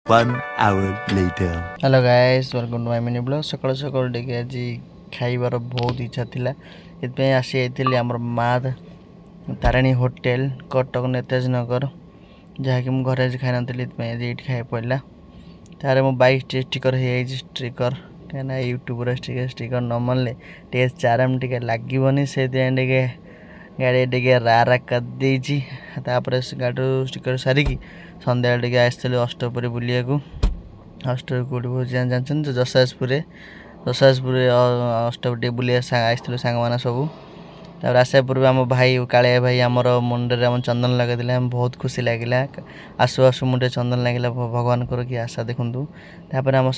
1 hour later. Hello guys welcome to my mini blog सकाल सकाल टे आज खाइबार बहुत इच्छा थिला इतपे आसी आइथिली हमर माँ तारिणी होटल कटक नेताज नगर जहाँकि मु घर आज खाई नथिली इतपे आज एठी खाइ पड़ला तारे मो बाइक स्टिकर हे स्टिकर कहना यूट्यूब रे स्टिकर न मनले टे चारम टिके लागीबनी से टिके गाड़ी टिके रा कर देछि तापर गाड़ी स्टिकर सारिकी संध्या टिके आइथिलु अष्टपुरी बुलिया को अष्टपुरी कोठी बहुत जानछन जसाजपुर अष्टपुरी बुलिया आइथिलु सांग माना सब तापर आसा पूर्व आम भाई कालिया भाई आमर मुंडे आम चंदन लगे आम बहुत खुशी लगिला आसु आसु मुंडे चंदन लगिला भगवान कर कि आशा देखु तापर आम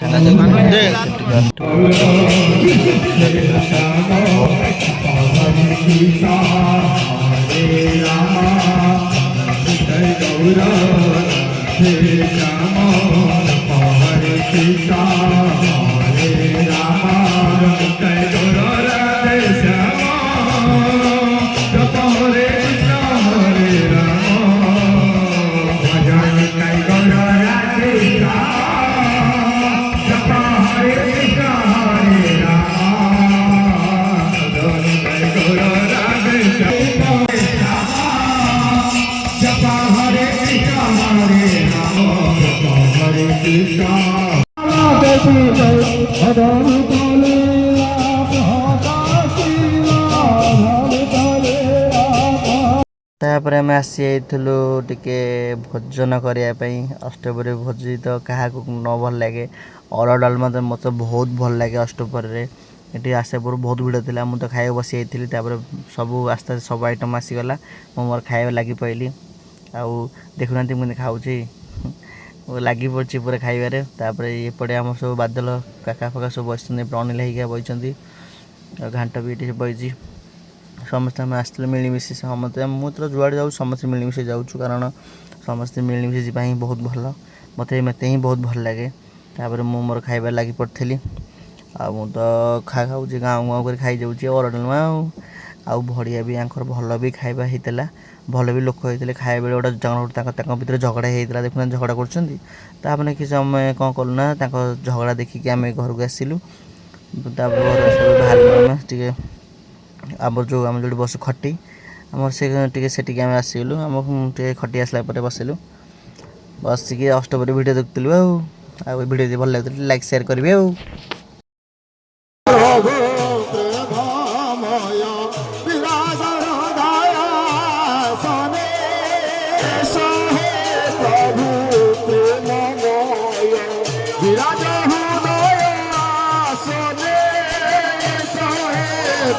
तापर आम आसी टिके भोजन करने अष्टपुरी भोजी तो क्या न भल लगे अरुआ डालमा तो मत बहुत भल लगे अष्टपुरी ये आसापुर बहुत भिड़ थी मुझे तो खाई बसी जाइली सब आस्ते आस्ते सब आइटम आसीगला मोर खाଇବା लगी पड़ी आउ देखुना मुझे खाऊँगी लगी पड़ी पूरा खाइबारे एपटे आम सब बादल काका फाका सब बस अनिल होगा बही घाट भी ये बही समस्त आम आसते मिलमिशी समस्ते मुझे जुआड़े जाऊँ समस्त मिलमिशी जाऊँ कारण समस्ते मिलमिशी जावा ही बहुत भल मत ही बहुत भल लगे तापर मु मोर खाइबार लगी पड़ी तो खाऊँ गाँव गाँव कर खाई जाऊँगी अरडलमा आउ भड़िया भी आंकर भल भी खाଇବା होता भल भी लोक होते खाए बेले गोटे भितर झगड़ा होता देखुना झगड़ा कर कि समय कौन कलुना झगड़ा देखिकी आम घर को आसलु घर बाहर आम जो आम जो बस खटी आम से आम आसगलु आम खटी आसला बसिलु बसिकी अष्टपुरी भिडियो देखुलु आउ भिडियो भल लगे लाइक शेयर करेंगे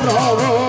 प्रभु